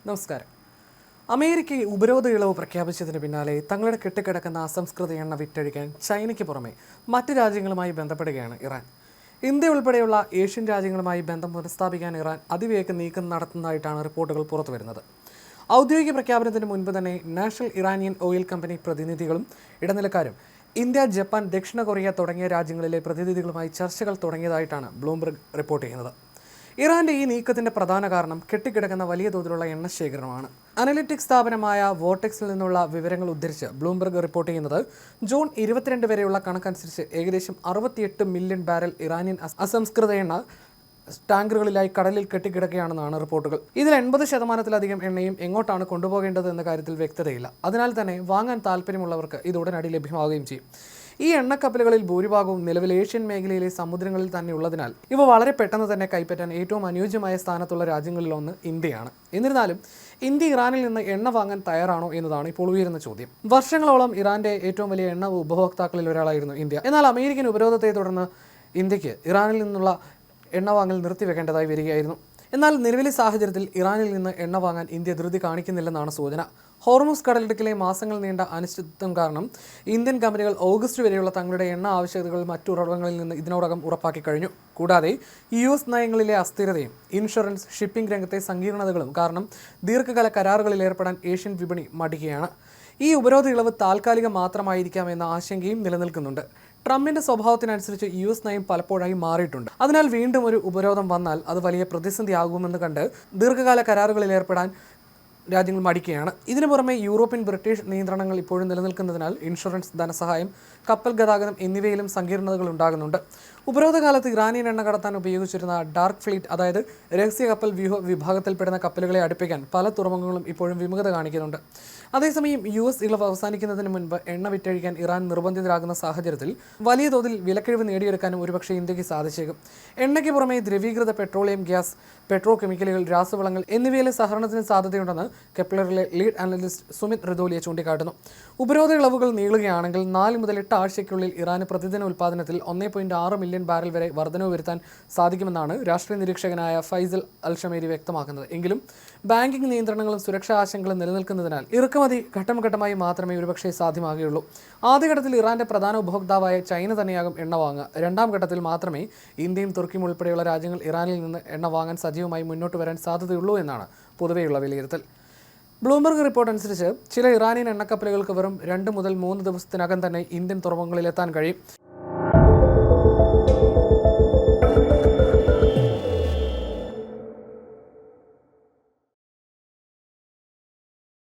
നമസ്കാരം. അമേരിക്ക ഉപരോധ ഇളവ് പ്രഖ്യാപിച്ചതിന് പിന്നാലെ തങ്ങളുടെ കെട്ടിക്കിടക്കുന്ന അസംസ്കൃത എണ്ണ വിറ്റഴിക്കാൻ ചൈനയ്ക്ക് പുറമെ മറ്റ് രാജ്യങ്ങളുമായി ബന്ധപ്പെടുകയാണ് ഇറാൻ. ഇന്ത്യ ഉൾപ്പെടെയുള്ള ഏഷ്യൻ രാജ്യങ്ങളുമായി ബന്ധം പുനഃസ്ഥാപിക്കാൻ ഇറാൻ അതിവേഗ നീക്കം നടത്തുന്നതായിട്ടാണ് റിപ്പോർട്ടുകൾ പുറത്തുവരുന്നത്. ഔദ്യോഗിക പ്രഖ്യാപനത്തിന് മുൻപ് തന്നെ നാഷണൽ ഇറാനിയൻ ഓയിൽ കമ്പനി പ്രതിനിധികളും ഇടനിലക്കാരും ഇന്ത്യ, ജപ്പാൻ, ദക്ഷിണ കൊറിയ തുടങ്ങിയ രാജ്യങ്ങളിലെ പ്രതിനിധികളുമായി ചർച്ചകൾ തുടങ്ങിയതായിട്ടാണ് ബ്ലൂംബർഗ് റിപ്പോർട്ട് ചെയ്യുന്നത്. ഇറാന്റെ ഈ നീക്കത്തിന്റെ പ്രധാന കാരണം കെട്ടിക്കിടക്കുന്ന വലിയ തോതിലുള്ള എണ്ണ ശേഖരണമാണ്. അനലിറ്റിക്സ് സ്ഥാപനമായ വോർട്ടെക്സിൽ നിന്നുള്ള വിവരങ്ങൾ ഉദ്ധരിച്ച് ബ്ലൂംബർഗ് റിപ്പോർട്ട് ചെയ്യുന്നത്, ജൂൺ 22 വരെയുള്ള കണക്കനുസരിച്ച് ഏകദേശം 68 മില്യൺ ബാരൽ ഇറാനിയൻ അസംസ്കൃത എണ്ണ ടാങ്കറുകളിലായി കടലിൽ കെട്ടിക്കിടക്കുകയാണെന്നാണ് റിപ്പോർട്ടുകൾ. ഇതിൽ 80% എണ്ണയും എങ്ങോട്ടാണ് കൊണ്ടുപോകേണ്ടത് എന്ന കാര്യത്തിൽ വ്യക്തതയില്ല. അതിനാൽ തന്നെ വാങ്ങാൻ താല്പര്യമുള്ളവർക്ക് ഇത് ഉടനടി ലഭ്യമാവുകയും ചെയ്യും. ഈ എണ്ണക്കപ്പലുകളിൽ ഭൂരിഭാഗവും നിലവിൽ ഏഷ്യൻ മേഖലയിലെ സമുദ്രങ്ങളിൽ തന്നെ ഉള്ളതിനാൽ ഇവ വളരെ പെട്ടെന്ന് തന്നെ കൈപ്പറ്റാൻ ഏറ്റവും അനുയോജ്യമായ സ്ഥാനത്തുള്ള രാജ്യങ്ങളിലൊന്ന് ഇന്ത്യയാണ്. എന്നിരുന്നാലും ഇന്ത്യ ഇറാനിൽ നിന്ന് എണ്ണ വാങ്ങാൻ തയ്യാറാണോ എന്നതാണ് ഇപ്പോൾ ഉയരുന്ന ചോദ്യം. വർഷങ്ങളോളം ഇറാന്റെ ഏറ്റവും വലിയ എണ്ണ ഉപഭോക്താക്കളിൽ ഒരാളായിരുന്നു ഇന്ത്യ. എന്നാൽ അമേരിക്കൻ ഉപരോധത്തെ തുടർന്ന് ഇന്ത്യക്ക് ഇറാനിൽ നിന്നുള്ള എണ്ണ വാങ്ങൽ നിർത്തിവെക്കേണ്ടതായി വരികയായിരുന്നു. എന്നാൽ നിലവിലെ സാഹചര്യത്തിൽ ഇറാനിൽ നിന്ന് എണ്ണ വാങ്ങാൻ ഇന്ത്യ ധൃതി കാണിക്കുന്നില്ലെന്നാണ് സൂചന. ഹോർമുസ് കടലിടുക്കിലെ മാസങ്ങൾ നീണ്ട അനിശ്ചിതത്വം കാരണം ഇന്ത്യൻ കമ്പനികൾ ഓഗസ്റ്റ് വരെയുള്ള തങ്ങളുടെ എണ്ണ ആവശ്യകതകൾ മറ്റുറവിടങ്ങളിൽ നിന്ന് ഇതിനോടകം ഉറപ്പാക്കി കഴിഞ്ഞു. കൂടാതെ US നയങ്ങളിലെ അസ്ഥിരതയും ഇൻഷുറൻസ്, ഷിപ്പിംഗ് രംഗത്തെ സങ്കീർണതകളും കാരണം ദീർഘകാല കരാറുകളിൽ ഏർപ്പെടാൻ ഏഷ്യൻ വിപണി മടിക്കുകയാണ്. ഈ ഉപരോധ ഇളവ് താൽക്കാലികം മാത്രമായിരിക്കാമെന്ന ആശങ്കയും നിലനിൽക്കുന്നുണ്ട്. ട്രംപിന്റെ സ്വഭാവത്തിനനുസരിച്ച് US നയം പലപ്പോഴായി മാറിയിട്ടുണ്ട്. അതിനാൽ വീണ്ടും ഒരു ഉപരോധം വന്നാൽ അത് വലിയ പ്രതിസന്ധിയാകുമെന്ന് കണ്ട് ദീർഘകാല കരാറുകളിൽ ഏർപ്പെടാൻ രാജ്യങ്ങൾ മടിക്കുകയാണ്. ഇതിനു പുറമെ യൂറോപ്യൻ, ബ്രിട്ടീഷ് നിയന്ത്രണങ്ങൾ ഇപ്പോഴും നിലനിൽക്കുന്നതിനാൽ ഇൻഷുറൻസ്, ധനസഹായം, കപ്പൽ ഗതാഗതം എന്നിവയിലും സങ്കീർണതകൾ ഉണ്ടാകുന്നുണ്ട്. ഉപരോധകാലത്ത് ഇറാനിയൻ എണ്ണ കടത്താൻ ഉപയോഗിച്ചിരുന്ന ഡാർക്ക് ഫ്ലീറ്റ്, അതായത് രഹസ്യ കപ്പൽ വ്യൂഹ വിഭാഗത്തിൽപ്പെടുന്ന കപ്പലുകളെ അടുപ്പിക്കാൻ പല തുറമുഖങ്ങളും ഇപ്പോഴും വിമുഖത കാണിക്കുന്നുണ്ട്. അതേസമയം US ഇളവ് അവസാനിക്കുന്നതിന് മുൻപ് എണ്ണ വിറ്റഴിക്കാൻ ഇറാൻ നിർബന്ധിതരാകുന്ന സാഹചര്യത്തിൽ വലിയ തോതിൽ വിലക്കിഴിവ് നേടിയെടുക്കാനും ഒരുപക്ഷെ ഇന്ത്യക്ക് സാധിച്ചേക്കും. എണ്ണയ്ക്ക് പുറമെ ദ്രവീകൃത പെട്രോളിയം ഗ്യാസ്, പെട്രോ കെമിക്കലുകൾ, രാസവളങ്ങൾ എന്നിവയിലെ സഹകരണത്തിന് സാധ്യതയുണ്ടെന്ന് കെപ്ലറിലെ ലീഡ് അനലിസ്റ്റ് സുമിത് റിദോലിയ ചൂണ്ടിക്കാട്ടുന്നു. ഉപരോധ ഇളവുകൾ നീളുകയാണെങ്കിൽ 4 മുതൽ 8 ആഴ്ചയ്ക്കുള്ളിൽ ഇറാന് പ്രതിദിന ഉൽപ്പാദനത്തിൽ 1.6 മില്യൺ ബാരൽ വരെ വർധനവ് വരുത്താൻ സാധിക്കുമെന്നാണ് രാഷ്ട്രീയ നിരീക്ഷകനായ ഫൈസൽ അൽഷമേരി വ്യക്തമാക്കുന്നത്. എങ്കിലും ബാങ്കിംഗ് നിയന്ത്രണങ്ങളും സുരക്ഷാ ആശങ്കകളും നിലനിൽക്കുന്നതിനാൽ ഇറക്കുമതി ഘട്ടം ഘട്ടമായി മാത്രമേ ഒരുപക്ഷെ സാധ്യമാകുകയുള്ളൂ. ആദ്യഘട്ടത്തിൽ ഇറാന്റെ പ്രധാന ഉപഭോക്താവായ ചൈന തന്നെയാകും എണ്ണ വാങ്ങുക. രണ്ടാം ഘട്ടത്തിൽ മാത്രമേ ഇന്ത്യയും തുർക്കിയും ഉൾപ്പെടെയുള്ള രാജ്യങ്ങൾ ഇറാനിൽ നിന്ന് എണ്ണ വാങ്ങാൻ സജീവമായി മുന്നോട്ട് വരാൻ സാധ്യതയുള്ളൂ എന്നാണ് പൊതുവെയുള്ള വിലയിരുത്തൽ. ബ്ലൂംബർഗ് റിപ്പോർട്ട് അനുസരിച്ച് ചില ഇറാനിയൻ എണ്ണക്കപ്പലുകൾക്ക് വെറും 2 മുതൽ 3 ദിവസത്തിനകം തന്നെ ഇന്ത്യൻ തുറമുഖങ്ങളിലെത്താൻ കഴിയും.